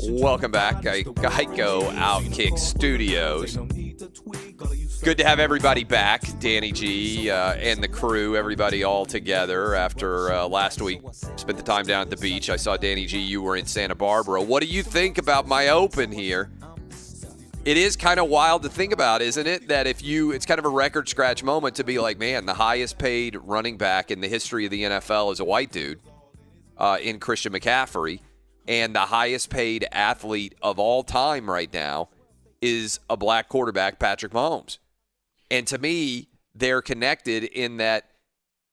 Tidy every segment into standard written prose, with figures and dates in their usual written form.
Welcome back, Geico OutKick Studios. Good to have everybody back, Danny G and the crew, everybody all together after last week. Spent the time down at the beach. I saw Danny G, you were in Santa Barbara. What do you think about my open here? It is kind of wild to think about, isn't it? That it's kind of a record scratch moment to be like, man, the highest paid running back in the history of the NFL is a white dude in Christian McCaffrey. And the highest paid athlete of all time right now is a black quarterback, Patrick Mahomes. And to me, they're connected in that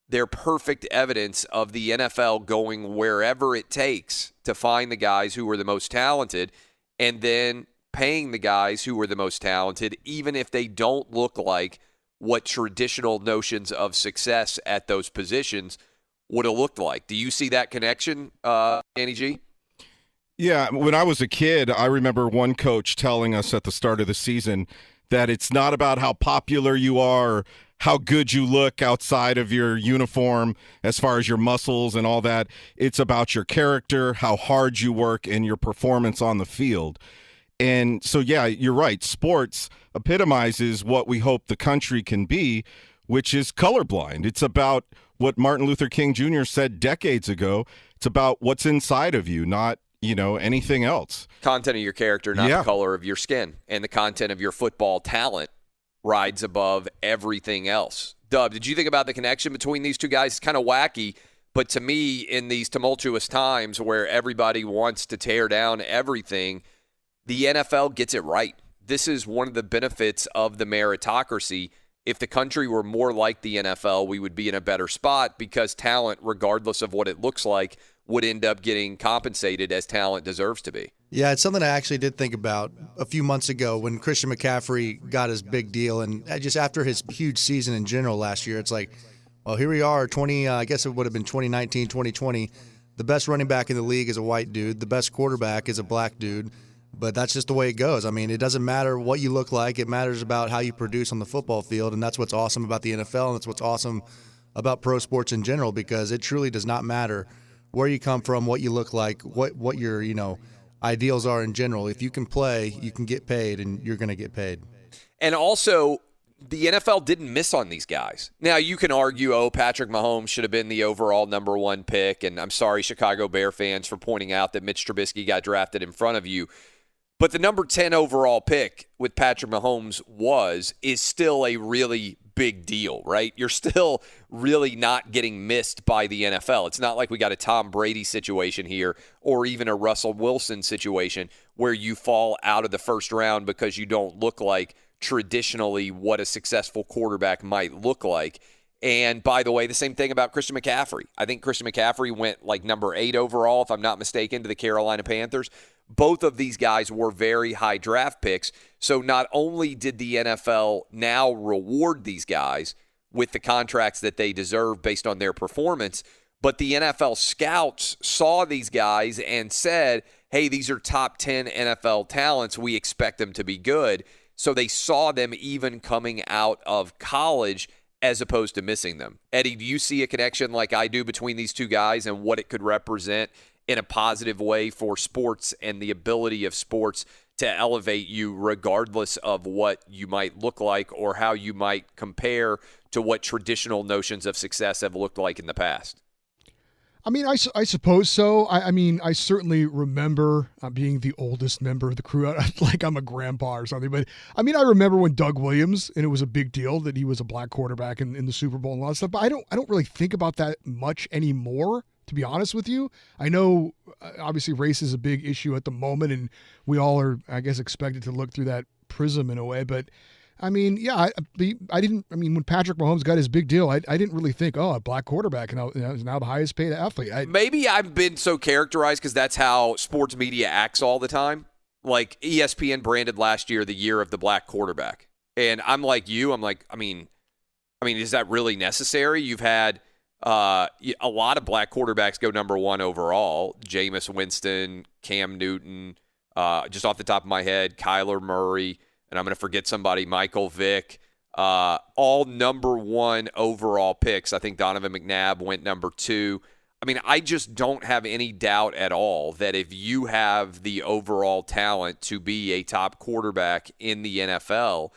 they're perfect evidence of the NFL going wherever it takes to find the guys who are the most talented and then paying the guys who are the most talented, even if they don't look like what traditional notions of success at those positions would have looked like. Do you see that connection, Danny G? Yeah, when I was a kid, I remember one coach telling us at the start of the season that it's not about how popular you are or how good you look outside of your uniform as far as your muscles and all that. It's about your character, how hard you work, and your performance on the field. And so, yeah, you're right. Sports epitomizes what we hope the country can be, which is colorblind. It's about what Martin Luther King Jr. said decades ago. It's about what's inside of you, not anything else. Content of your character, not the color of your skin. And the content of your football talent rides above everything else. Dub, did you think about the connection between these two guys? It's kind of wacky, but to me, in these tumultuous times where everybody wants to tear down everything, the NFL gets it right. This is one of the benefits of the meritocracy. If the country were more like the NFL, we would be in a better spot because talent, regardless of what it looks like, would end up getting compensated as talent deserves to be. Yeah, it's something I actually did think about a few months ago when Christian McCaffrey got his big deal. And just after his huge season in general last year, it's like, well, here we are, I guess it would have been 2019, 2020. The best running back in the league is a white dude. The best quarterback is a black dude. But that's just the way it goes. I mean, it doesn't matter what you look like. It matters about how you produce on the football field. And that's what's awesome about the NFL. And that's what's awesome about pro sports in general, because it truly does not matter where you come from, what you look like, what your, ideals are in general. If you can play, you can get paid, and you're going to get paid. And also, the NFL didn't miss on these guys. Now, you can argue, Patrick Mahomes should have been the overall number one pick, and I'm sorry, Chicago Bear fans, for pointing out that Mitch Trubisky got drafted in front of you. But the number 10 overall pick with Patrick Mahomes is still a really big deal, right? You're still really not getting missed by the NFL. It's not like we got a Tom Brady situation here or even a Russell Wilson situation where you fall out of the first round because you don't look like traditionally what a successful quarterback might look like. And by the way, the same thing about Christian McCaffrey. I think Christian McCaffrey went like number 8 overall, if I'm not mistaken, to the Carolina Panthers. Both of these guys were very high draft picks. So not only did the NFL now reward these guys with the contracts that they deserve based on their performance, but the NFL scouts saw these guys and said, hey, these are top 10 NFL talents. We expect them to be good. So they saw them even coming out of college as opposed to missing them. Eddie, do you see a connection like I do between these two guys and what it could represent in a positive way for sports and the ability of sports to elevate you regardless of what you might look like or how you might compare to what traditional notions of success have looked like in the past? I mean, I suppose so. I mean, I certainly remember being the oldest member of the crew, like I'm a grandpa or something. But, I mean, I remember when Doug Williams, and it was a big deal that he was a black quarterback in the Super Bowl and all that stuff. But I don't really think about that much anymore, to be honest with you. I know, obviously, race is a big issue at the moment, and we all are, I guess, expected to look through that prism in a way. But I mean, yeah, when Patrick Mahomes got his big deal, I didn't really think, a black quarterback is now the highest paid athlete. Maybe I've been so characterized because that's how sports media acts all the time. Like ESPN branded last year the year of the black quarterback. And I'm like you, I mean, is that really necessary? You've had a lot of black quarterbacks go number 1 overall. Jameis Winston, Cam Newton, just off the top of my head, Kyler Murray, and I'm going to forget somebody, Michael Vick, all number 1 overall picks. I think Donovan McNabb went number 2. I mean, I just don't have any doubt at all that if you have the overall talent to be a top quarterback in the NFL,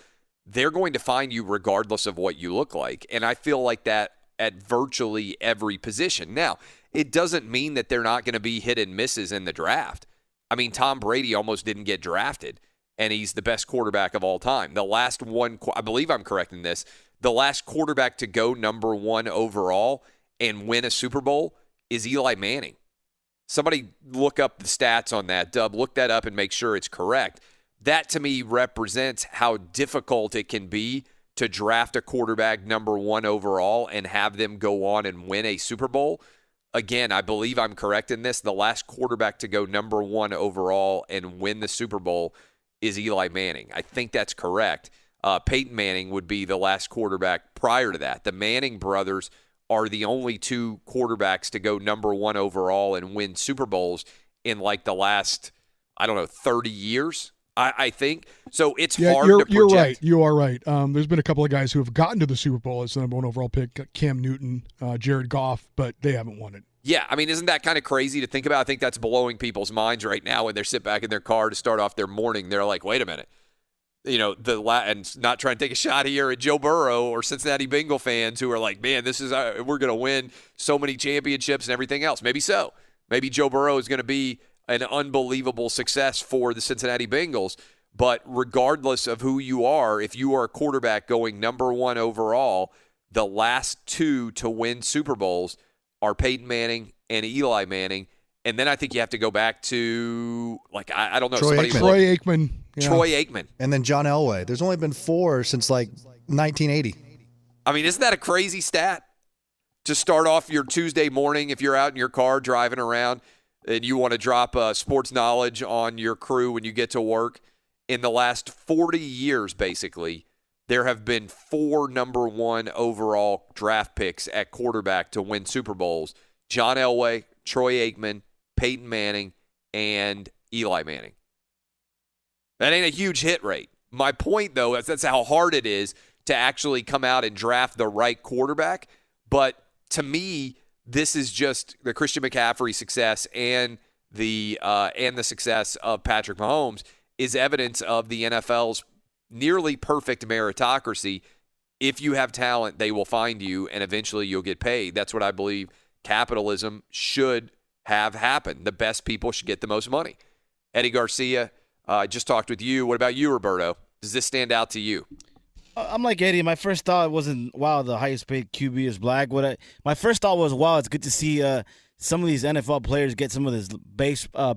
they're going to find you regardless of what you look like. And I feel like that at virtually every position. Now, it doesn't mean that they're not going to be hit and misses in the draft. I mean, Tom Brady almost didn't get drafted, and he's the best quarterback of all time. The last one, I believe I'm correct in this, the last quarterback to go number 1 overall and win a Super Bowl is Eli Manning. Somebody look up the stats on that. Dub, look that up and make sure it's correct. That, to me, represents how difficult it can be to draft a quarterback number 1 overall and have them go on and win a Super Bowl. Again, I believe I'm correct in this. The last quarterback to go number 1 overall and win the Super Bowl is Eli Manning. I think that's correct. Peyton Manning would be the last quarterback prior to that. The Manning brothers are the only 2 quarterbacks to go number 1 overall and win Super Bowls in like the last, 30 years, I think. So it's hard to project. You're right. You are right. There's been a couple of guys who have gotten to the Super Bowl as the number 1 overall pick, Cam Newton, Jared Goff, but they haven't won it. Yeah, I mean, isn't that kind of crazy to think about? I think that's blowing people's minds right now when they sit back in their car to start off their morning. They're like, wait a minute. And not trying to take a shot here at Joe Burrow or Cincinnati Bengal fans who are like, man, we're going to win so many championships and everything else. Maybe so. Maybe Joe Burrow is going to be an unbelievable success for the Cincinnati Bengals. But regardless of who you are, if you are a quarterback going number 1 overall, the last 2 to win Super Bowls are Peyton Manning and Eli Manning. And then I think you have to go back to, I don't know. Troy Aikman. Yeah. Troy Aikman. And then John Elway. There's only been 4 since 1980. I mean, isn't that a crazy stat? To start off your Tuesday morning, if you're out in your car driving around and you want to drop sports knowledge on your crew when you get to work, in the last 40 years, basically, there have been 4 number 1 overall draft picks at quarterback to win Super Bowls. John Elway, Troy Aikman, Peyton Manning, and Eli Manning. That ain't a huge hit rate. My point, though, is that's how hard it is to actually come out and draft the right quarterback. But to me, this is just the Christian McCaffrey success and the success of Patrick Mahomes is evidence of the NFL's nearly perfect meritocracy. If you have talent, they will find you, and eventually you'll get paid. That's what I believe capitalism should have happen. The best people should get the most money. Eddie Garcia, I just talked with you. What about you, Roberto? Does this stand out to you? I'm like Eddie. My first thought wasn't, wow, the highest paid QB is black. My first thought was, wow, it's good to see some of these NFL players get some of this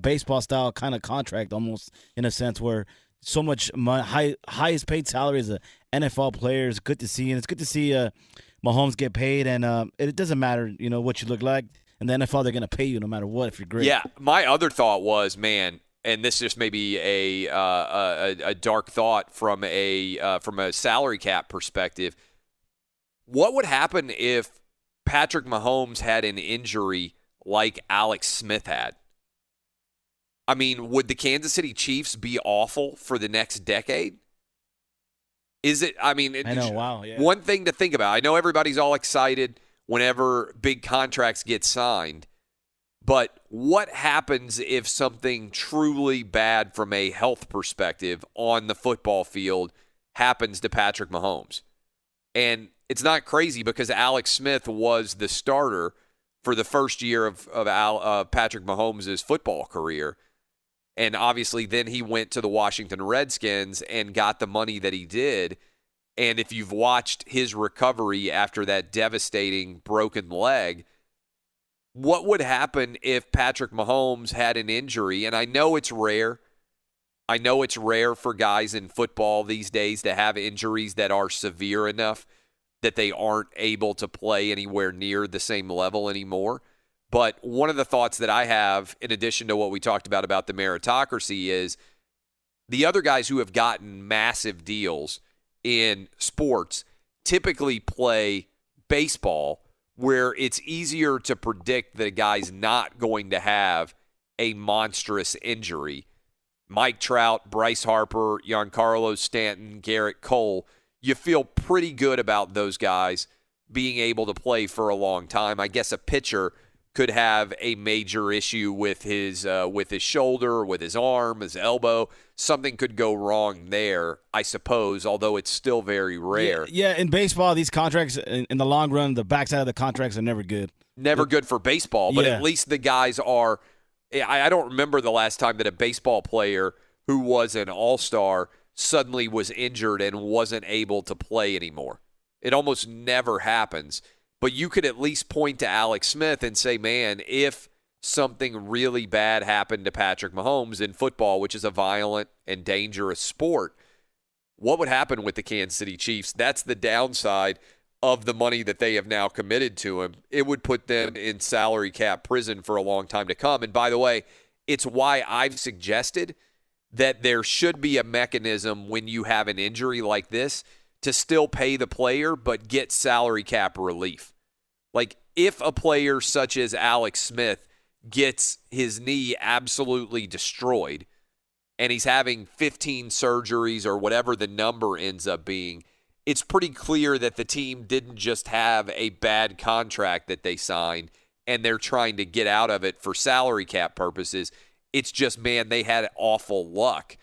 baseball style kind of contract, almost in a sense, where so much highest paid salary as an NFL player is good to see, and it's good to see Mahomes get paid, and it doesn't matter, what you look like. In the NFL, they're going to pay you no matter what if you're great. Yeah, my other thought was, man, and this just may be a dark thought from a salary cap perspective. What would happen if Patrick Mahomes had an injury like Alex Smith had? I mean, would the Kansas City Chiefs be awful for the next decade? Is it? I mean, I know. Wow. Yeah. One thing to think about. I know everybody's all excited whenever big contracts get signed. But what happens if something truly bad from a health perspective on the football field happens to Patrick Mahomes? And it's not crazy because Alex Smith was the starter for the first year of Patrick Mahomes' football career. And obviously then he went to the Washington Redskins and got the money that he did. And if you've watched his recovery after that devastating broken leg, what would happen if Patrick Mahomes had an injury? And I know it's rare. I know it's rare for guys in football these days to have injuries that are severe enough that they aren't able to play anywhere near the same level anymore. But one of the thoughts that I have, in addition to what we talked about the meritocracy, is the other guys who have gotten massive deals in sports typically play baseball, where it's easier to predict that a guy's not going to have a monstrous injury. Mike Trout, Bryce Harper, Giancarlo Stanton, Garrett Cole, you feel pretty good about those guys being able to play for a long time. I guess a pitcher could have a major issue with his shoulder, with his arm, his elbow. Something could go wrong there, I suppose, although it's still very rare. Yeah, in baseball, these contracts, in the long run, the backside of the contracts are never good. Never good for baseball, but at least the guys are – I don't remember the last time that a baseball player who was an all-star suddenly was injured and wasn't able to play anymore. It almost never happens. But you could at least point to Alex Smith and say, man, if something really bad happened to Patrick Mahomes in football, which is a violent and dangerous sport, what would happen with the Kansas City Chiefs? That's the downside of the money that they have now committed to him. It would put them in salary cap prison for a long time to come. And by the way, it's why I've suggested that there should be a mechanism when you have an injury like this to still pay the player but get salary cap relief. Like if a player such as Alex Smith gets his knee absolutely destroyed and he's having 15 surgeries or whatever the number ends up being, it's pretty clear that the team didn't just have a bad contract that they signed and they're trying to get out of it for salary cap purposes. It's just, man, they had awful luck.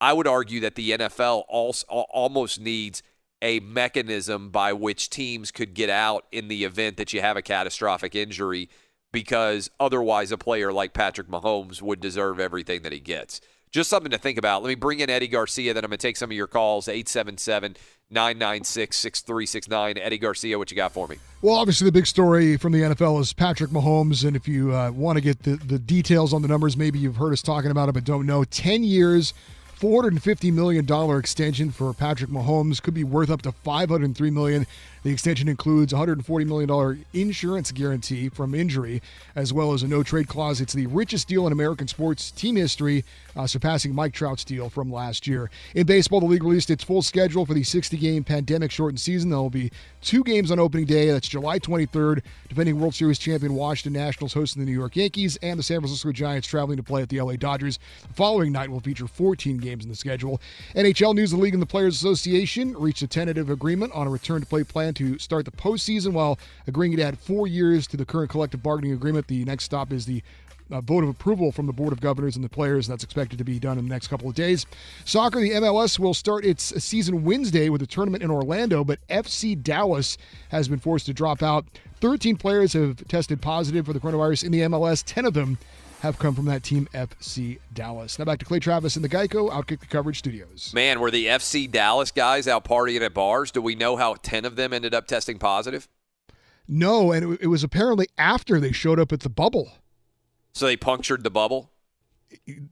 I would argue that the NFL also almost needs a mechanism by which teams could get out in the event that you have a catastrophic injury, because otherwise a player like Patrick Mahomes would deserve everything that he gets. Just something to think about. Let me bring in Eddie Garcia, then I'm going to take some of your calls, 877-996-6369. Eddie Garcia, what you got for me? Well, obviously the big story from the NFL is Patrick Mahomes, and if you want to get the details on the numbers, maybe you've heard us talking about it but don't know, 10 years, $450 million extension for Patrick Mahomes, could be worth up to $503 million. The extension includes a $140 million insurance guarantee from injury, as well as a no-trade clause. It's the richest deal in American sports team history, surpassing Mike Trout's deal from last year. In baseball, the league released its full schedule for the 60-game pandemic-shortened season. There will be 2 games on opening day. That's July 23rd. Defending World Series champion Washington Nationals hosting the New York Yankees, and the San Francisco Giants traveling to play at the LA Dodgers. The following night will feature 14 games in the schedule. NHL news: the league and the Players Association reached a tentative agreement on a return-to-play plan to start the postseason while agreeing to add 4 years to the current collective bargaining agreement. The next stop is the vote of approval from the Board of Governors and the players, and that's expected to be done in the next couple of days. Soccer, the MLS will start its season Wednesday with a tournament in Orlando, but FC Dallas has been forced to drop out. 13 players have tested positive for the coronavirus in the MLS. 10 of them have come from that team, FC Dallas. Now back to Clay Travis in the Geico OutKick the Coverage Studios. Man, were the FC Dallas guys out partying at bars? Do we know how 10 of them ended up testing positive? No, and it was apparently after they showed up at the bubble. So they punctured the bubble?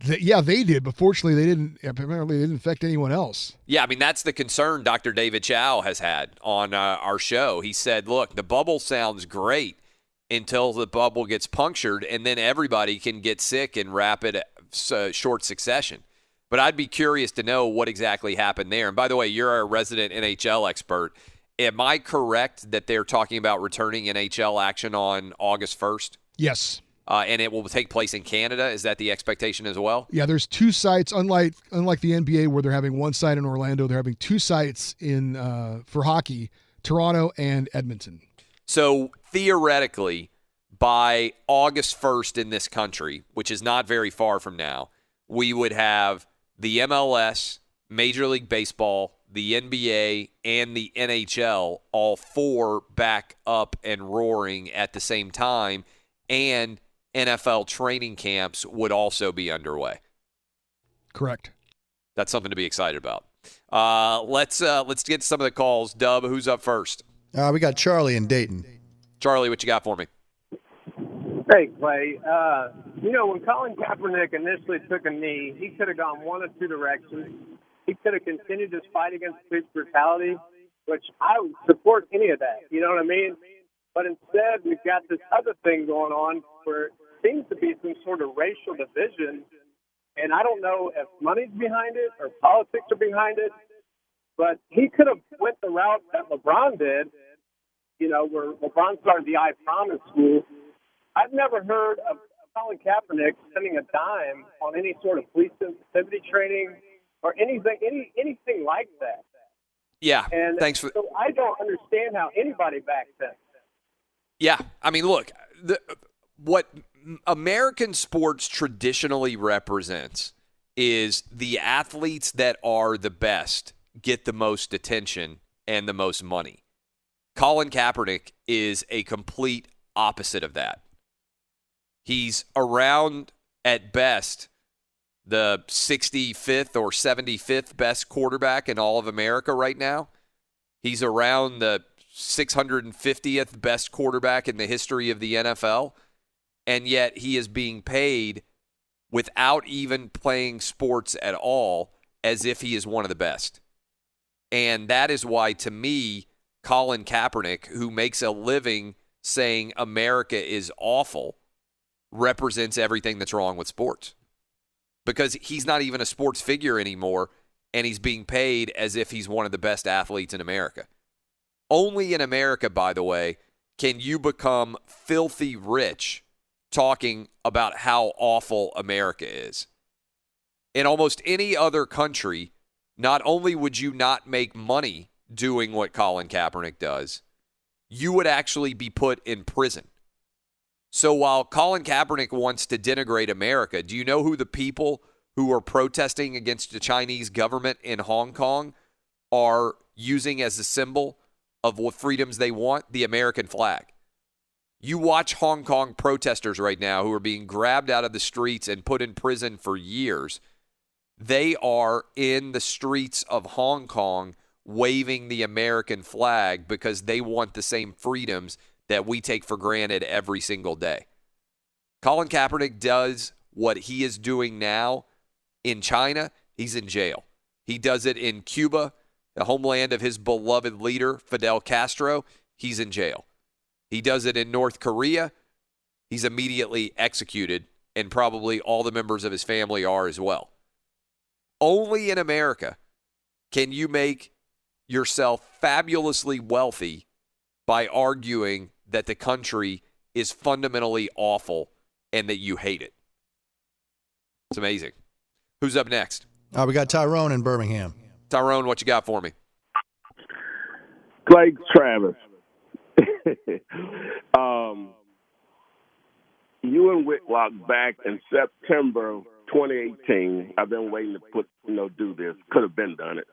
Yeah, they did, but fortunately they didn't. Apparently they didn't infect anyone else. Yeah, I mean, that's the concern Dr. David Chow has had on our show. He said, look, the bubble sounds great until the bubble gets punctured, and then everybody can get sick in rapid, short succession. But I'd be curious to know what exactly happened there. And by the way, you're a resident NHL expert. Am I correct that they're talking about returning NHL action on August 1st? Yes. And it will take place in Canada? Is that the expectation as well? Yeah, there's 2 sites. Unlike the NBA, where they're having 1 site in Orlando, they're having 2 sites in for hockey, Toronto and Edmonton. So theoretically, by August 1st in this country, which is not very far from now, we would have the MLS, Major League Baseball, the NBA, and the NHL, all 4 back up and roaring at the same time, and NFL training camps would also be underway. Correct. That's something to be excited about. Let's get to some of the calls. Dub, who's up first? We got Charlie in Dayton. Charlie, what you got for me? Hey, Clay. When Colin Kaepernick initially took a knee, he could have gone one of 2 directions. He could have continued his fight against police brutality, which I would support any of that. You know what I mean? But instead, we've got this other thing going on where it seems to be some sort of racial division. And I don't know if money's behind it or politics are behind it, but he could have went the route that LeBron did, where LeBron started the I Promise school. I've never heard of Colin Kaepernick spending a dime on any sort of police sensitivity training or anything like that. Yeah, and thanks for. So I don't understand how anybody backs him. Yeah, I mean, look, what American sports traditionally represents is the athletes that are the best get the most attention and the most money. Colin Kaepernick is a complete opposite of that. He's around, at best, the 65th or 75th best quarterback in all of America right now. He's around the 650th best quarterback in the history of the NFL, and yet he is being paid without even playing sports at all as if he is one of the best. And that is why, to me, Colin Kaepernick, who makes a living saying America is awful, represents everything that's wrong with sports. Because he's not even a sports figure anymore, and he's being paid as if he's one of the best athletes in America. Only in America, by the way, can you become filthy rich talking about how awful America is. In almost any other country, not only would you not make money doing what Colin Kaepernick does, you would actually be put in prison. So while Colin Kaepernick wants to denigrate America, do you know who the people who are protesting against the Chinese government in Hong Kong are using as a symbol of what freedoms they want? The American flag. You watch Hong Kong protesters right now who are being grabbed out of the streets and put in prison for years. They are in the streets of Hong Kong waving the American flag because they want the same freedoms that we take for granted every single day. Colin Kaepernick does what he is doing now in China. He's in jail. He does it in Cuba, the homeland of his beloved leader, Fidel Castro. He's in jail. He does it in North Korea. He's immediately executed, and probably all the members of his family are as well. Only in America can you make yourself fabulously wealthy by arguing that the country is fundamentally awful and that you hate it. It's amazing. Who's up next? We got Tyrone in Birmingham. Tyrone, what you got for me? Clay Travis. You and Whitlock back in September 2018. I've been waiting to do this. Could have been done it.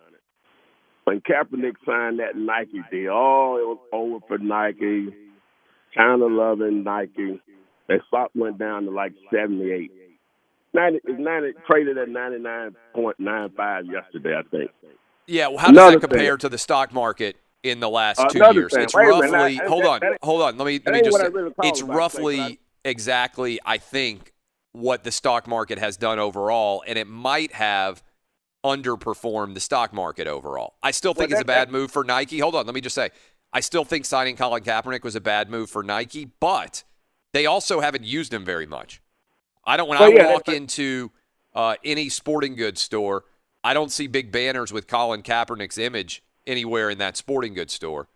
When Kaepernick signed that Nike deal, it was over for Nike. China loving Nike. Their stock went down to like 78. 90 traded at 99.95 yesterday, I think. Yeah, well, how does that compare to the stock market in the last 2 years? It's roughly. Hold on. Let me just. It's roughly exactly, I think, what the stock market has done overall, and it might have underperformed the stock market overall. I still think it's a bad move for Nike. Hold on, let me just say, I still think signing Colin Kaepernick was a bad move for Nike, but they also haven't used him very much. I walk into any sporting goods store, I don't see big banners with Colin Kaepernick's image anywhere in that sporting goods store.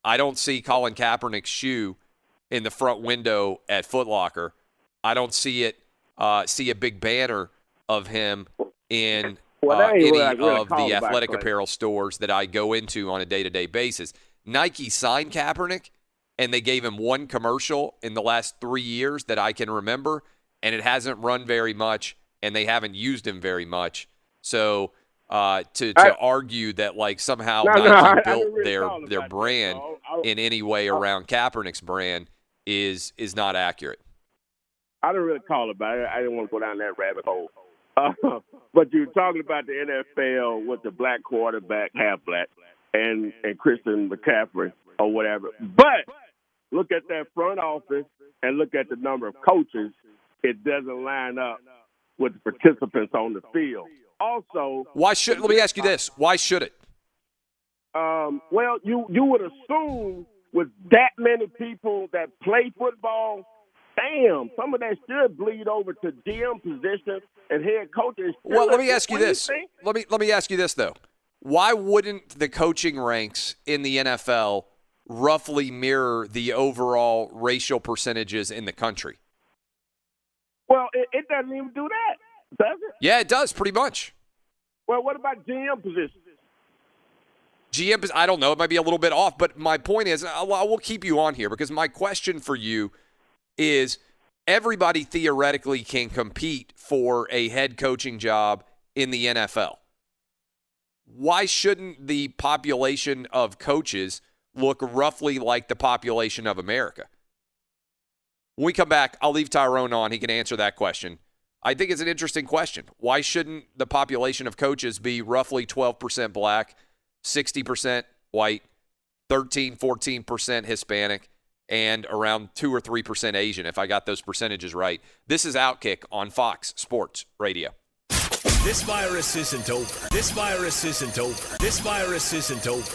I don't see Colin Kaepernick's shoe in the front window at Foot Locker. I don't see a big banner of him in any of the athletic apparel stores that I go into on a day-to-day basis. Nike signed Kaepernick, and they gave him one commercial in the last 3 years that I can remember, and it hasn't run very much, and they haven't used him very much. So to argue that like somehow Nike built their brand in any way around Kaepernick's brand is not accurate. I didn't really call about it. I didn't want to go down that rabbit hole. But you're talking about the NFL with the black quarterback, half black, and Christian McCaffrey or whatever. But look at that front office and look at the number of coaches. It doesn't line up with the participants on the field. Also, let me ask you this: why should it? Well, you would assume with that many people that play football, damn, some of that should bleed over to GM positions and head coaches. Well, let me ask you this. Let me ask you this though: why wouldn't the coaching ranks in the NFL roughly mirror the overall racial percentages in the country? Well, it doesn't even do that, does it? Yeah, it does, pretty much. Well, what about GM positions? GM, I don't know. It might be a little bit off, but my point is, I will keep you on here because my question for you is, everybody theoretically can compete for a head coaching job in the NFL. Why shouldn't the population of coaches look roughly like the population of America? When we come back, I'll leave Tyrone on. He can answer that question. I think it's an interesting question. Why shouldn't the population of coaches be roughly 12% black, 60% white, 13, 14% Hispanic, and around 2 or 3% Asian, if I got those percentages right? This is OutKick on Fox Sports Radio. This virus isn't over. This virus isn't over. This virus isn't over.